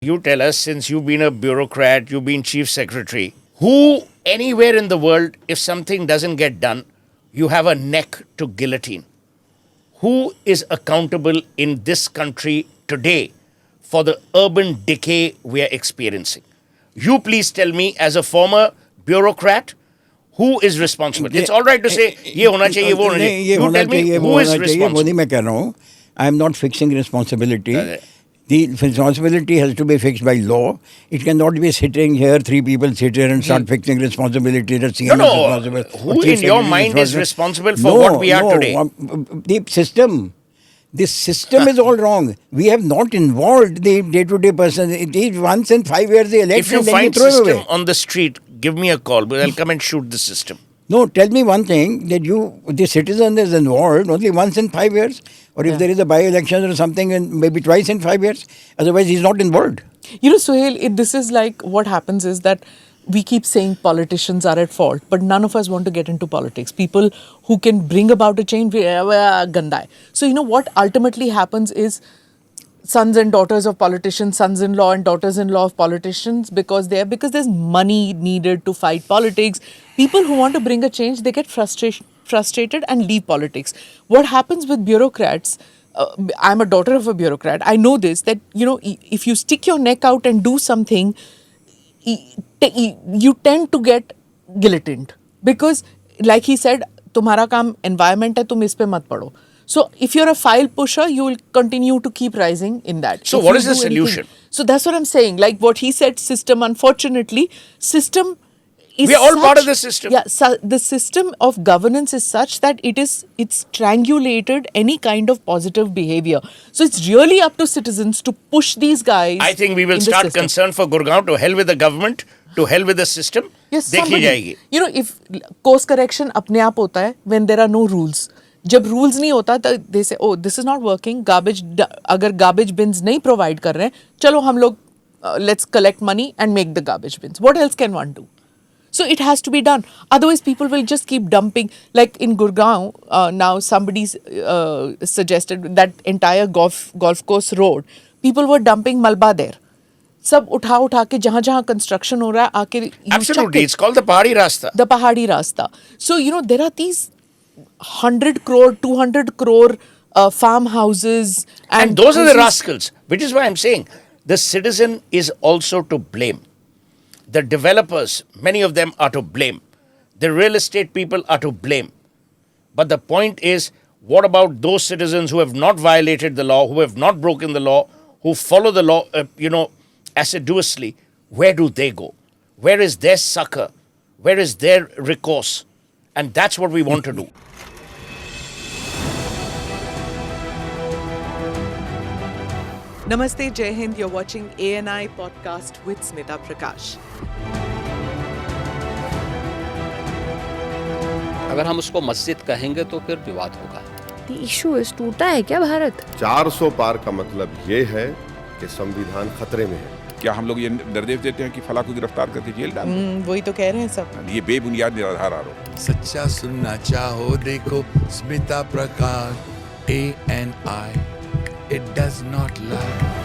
You tell us, since you've been a bureaucrat, you've been chief secretary, who anywhere in the world, if something doesn't get done, you have a neck to guillotine. Who is accountable in this country today for the urban decay we are experiencing? You please tell me, as a former bureaucrat, who is responsible? It's all right to say, ये होना चाहिए, वो होना चाहिए. You tell me, who is responsible? वो नहीं मैं कह रहा हूँ. I am not fixing responsibility. The responsibility has to be fixed by law. It cannot be sitting here, three people sit here and start fixing responsibility. The CM is responsible. Who in your mind is responsible for what we are today? The system. This system is all wrong. We have not involved the day-to-day person. It is once in 5 years the election. If you find system on the street, give me a call, but I'll come and shoot the system. No, tell me one thing, that the citizen is involved only once in 5 years, or if there is a by-election or something, and maybe twice in 5 years. Otherwise, he's not involved. You know, Suhail, this is like what happens is that we keep saying politicians are at fault, but none of us want to get into politics. People who can bring about a change, ganda hai. So, you know, what ultimately happens is sons and daughters of politicians, sons-in-law and daughters-in-law of politicians, because there's money needed to fight politics. People who want to bring a change, they get frustrated and leave politics. What happens with bureaucrats, I'm a daughter of a bureaucrat, I know this, that, you know, if you stick your neck out and do something, you tend to get guillotined. Because, like he said, तुम्हारा काम environment है, तुम इस पे मत पड़ो. So, if you're a file pusher, you will continue to keep rising in that. So, what is the solution? So, that's what I'm saying. Like what he said, system, unfortunately, system is we are all part of the system. Yeah, so the system of governance is such that it's strangulated any kind of positive behavior. So, it's really up to citizens to push these guys. I think we will start concern for Gurgaon. To hell with the government, to hell with the system. Yes, देखी जाएगी. You know, if course correction अपने आप होता है when there are no rules. जब rules नहीं होता तो दे से this is not working, garbage, अगर गार्बेज बिन्स नहीं प्रोवाइड कर रहे हैं, चलो हम लोग let's collect money and make the garbage beans. What else can one do? So it has to be done. Otherwise, people will just keep dumping. Like in Gurgaon, now somebody suggested that entire golf course road, people were dumping malba there. सब उठा के जहाँ construction हो रहा है आके. Absolutely, it's called the Pahadi Rasta. The Pahadi Rasta. So, you know, there are these 100 crore, 200 crore farmhouses. And those are the rascals, which is why I'm saying the citizen is also to blame. The developers, many of them are to blame. The real estate people are to blame. But the point is, what about those citizens who have not violated the law, who have not broken the law, who follow the law, assiduously? Where do they go? Where is their succor? Where is their recourse? And that's what we want to do. Namaste, Jai Hind. You're watching ANI podcast with Smita Prakash. अगर हम उसको मस्जिद कहेंगे तो फिर विवाद होगा. The issue is टूटा है क्या भारत? 400 पार का मतलब ये है कि संविधान खतरे में है. क्या हम लोग ये निर्देश देते हैं कि फला को गिरफ्तार करके जेल डाल दें? वही तो कह रहे हैं सब. ये बेबुनियाद निराधार आरोप. सच्चा सुनना चाहो देखो स्मिता प्रकाश ANI. It does not lie.